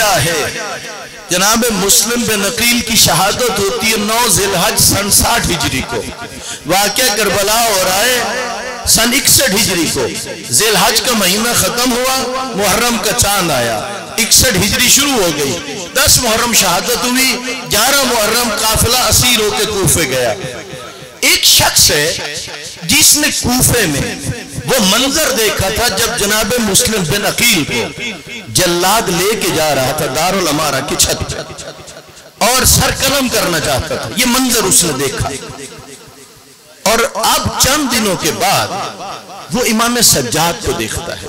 वजह है, जनाब मुस्लिम बिन अकील की शहादत होती है 9 ज़िलहज सन 60 हिजरी को। वाक़या करबला हो रहा है सन 61 हिजरी को। ज़िलहज का महीना खत्म हुआ, मुहर्रम का चांद आया, 61 हिजरी शुरू हो गई। 10 मुहर्रम शहादत हुई, 11 मुहर्रम काफिला असीर होकर कूफे गया। एक शख्स है जिसने कूफे में वो मंजर देखा था जब जनाब मुस्लिम बिन अकील को जल्लाद लेके जा रहा था दारुल अमारा की छत पर और सरकलम करना चाहता था। ये मंजर उसने देखा और अब चंद दिनों के बाद वो इमाम सज्जाद को देखता है,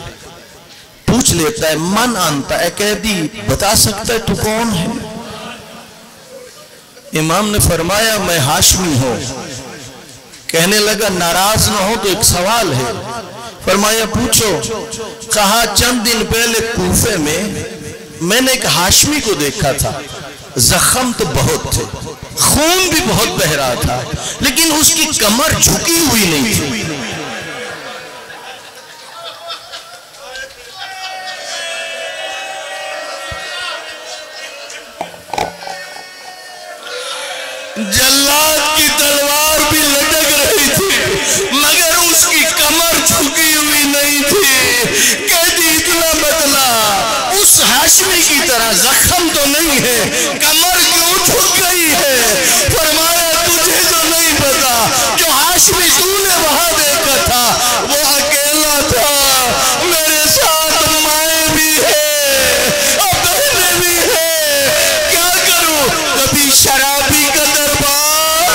पूछ लेता है मन आनता है, कैदी बता सकता है तू कौन है? इमाम ने फरमाया मैं हाशमी हूं। कहने लगा नाराज ना हो तो एक सवाल है। फरमाया पूछो। कहा चंद दिन पहले कूफे में मैंने एक हाशमी को देखा था, जख्म तो बहुत थे, खून भी बहुत बह रहा था, लेकिन उसकी कमर झुकी हुई नहीं थी। जल्लाद की तलवार भी लटक रही थी मगर उसकी कमर झुकी हुई नहीं थी। कैदी इतना बदला, उस हाशमी की तरह जख्म तो नहीं है, कमर क्यों झुक गई है? फरमाया तुझे तो नहीं पता, जो हाशमी तूने वहां देखा था वो अकेला था, मेरे साथ माए भी है और बहनें भी है। क्या करूं? कभी शराबी का दरबार,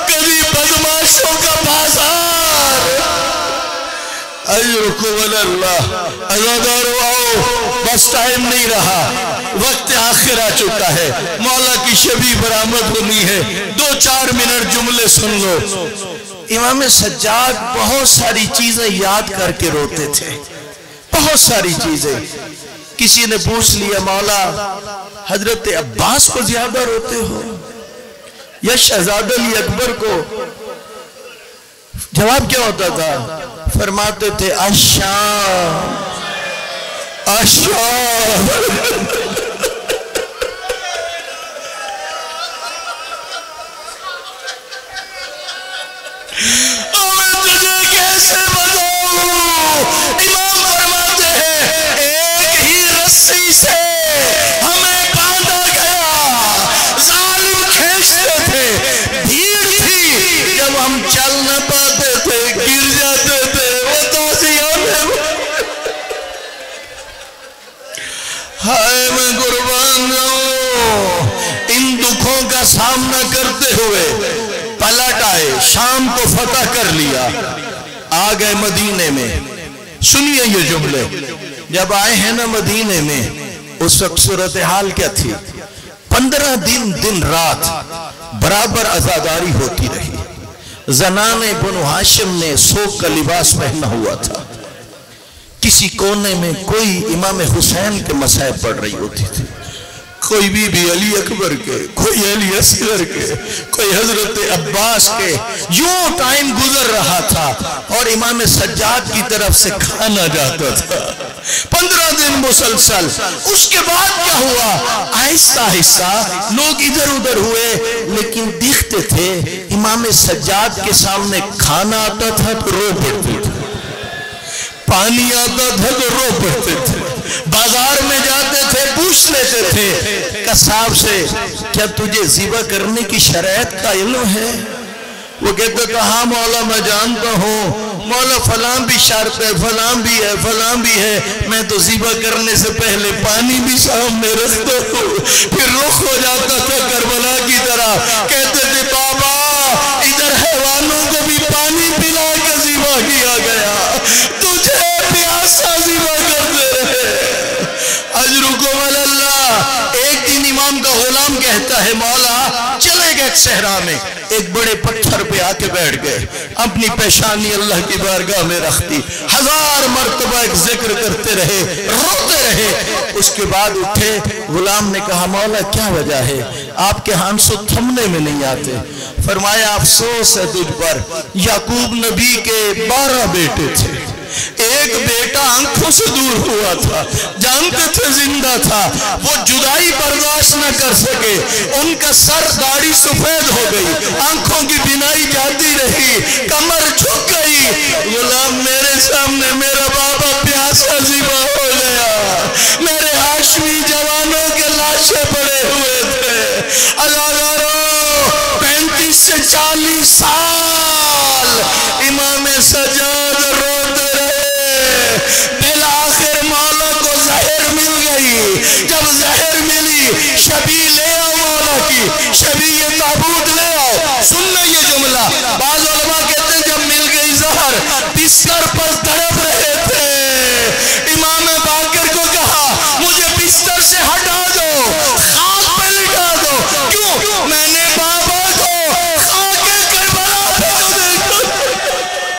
कभी बदमाशों का बाजार। बस टाइम नहीं रहा, वक्त आखिर आ चुका है, मौला की शबी बरामद होनी है। 2-4 मिनट जुमले सुन लो। इमाम सज्जाद बहुत सारी चीजें याद करके रोते थे, बहुत सारी चीजें। किसी ने पूछ लिया मौला हजरत अब्बास को ज्यादा रोते हो या शहजादा अली अकबर को? जवाब क्या होता था? फरमाते थे अशाम अशाम। मैं तुझे कैसे बताऊं? इमाम फरमाते हैं एक ही रस्सी से हमें बांधा गया, जालिम खींचते थे, भीड़ थी, जब हम चल न पाते थे गिर जाते थे। वो ताज़िया में हाय मैं कुर्बान जाऊं। इन दुखों का सामना करते हुए पलट आए, शाम को फतह कर लिया, आ गए मदीने में। सुनिए ये जुमले, जब आए हैं ना मदीने में, उस वक्त सूरत हाल क्या थी? 15 दिन दिन रात बराबर आजादारी होती रही। जनाने बनु हाशिम ने सोग का लिबास पहना हुआ था। किसी कोने में कोई इमाम हुसैन के मसाइब पढ़ रही होती थी, कोई बीबी अली अकबर के, कोई अली असगर के, कोई हजरत अब्बास के। यूं टाइम गुजर रहा था और इमाम सज्जाद की तरफ से खाना जाता था। 15 दिन मुसलसल। उसके बाद क्या हुआ? आहिस्ता आहिस्ता लोग इधर उधर हुए, लेकिन दिखते थे इमाम सज्जाद के सामने खाना आता था तो रो पड़ते थे, पानी आता था तो रो पड़ते थे, बाजार में जाते थे पूछ लेते थे कसाब से क्या तुझे ज़िबा करने की शरायत का इल्म है? वो कहते था हाँ मौला मैं जानता हूँ, मौला फलां भी शर्त है, फलां भी है, फलां भी है, मैं तो ज़िबा करने से पहले पानी भी सामने रखता हूँ। फिर रुख हो जाता था करबला की तरह, कहते थे बाबा इधर हैवानों को भी पानी पिला के ज़िबा किया गया, तुझे प्यासा ज़िबा करते रहे। अजरुकुम अल्लाह। एक दिन इमाम का गुलाम कहता है मौला चले गए सहरा में, एक बड़े पत्थर पे आके बैठ गए, अपनी पेशानी अल्लाह की बारगाह में रख दी, 1000 मर्तबा एक जिक्र करते रहे, रोते रहे। उसके बाद उठे, गुलाम ने कहा मौला क्या वजह है, आपके आंसू थमने में नहीं आते? फरमाया अफसोस है तुझ पर, याकूब नबी के 12 बेटे थे, ایک بیٹا آنکھوں سے دور ہوا تھا، جانتے تھے زندہ تھا، وہ جدائی برداشت نہ کر سکے، ان کا سر داڑھی سفید ہو گئی، آنکھوں کی بینائی جاتی رہی، کمر جھک گئی، غلام میرے سامنے میرا بابا پیاسا ذبح ہو گیا، میرے ہاشمی جوانوں کے لاشیں پڑے ہوئے تھے، عزاداروں 35 سے 40 سال امام سجاد روتے رہے، بالآخر مولا کو زہر مل گئی، جب زہر ملی شبی لے آؤ مولا کی، شبی یہ تابوت لے آؤ، سننا یہ جملہ، بعض علماء کہتے ہیں جب مل گئی زہر بستر پر تڑپ رہے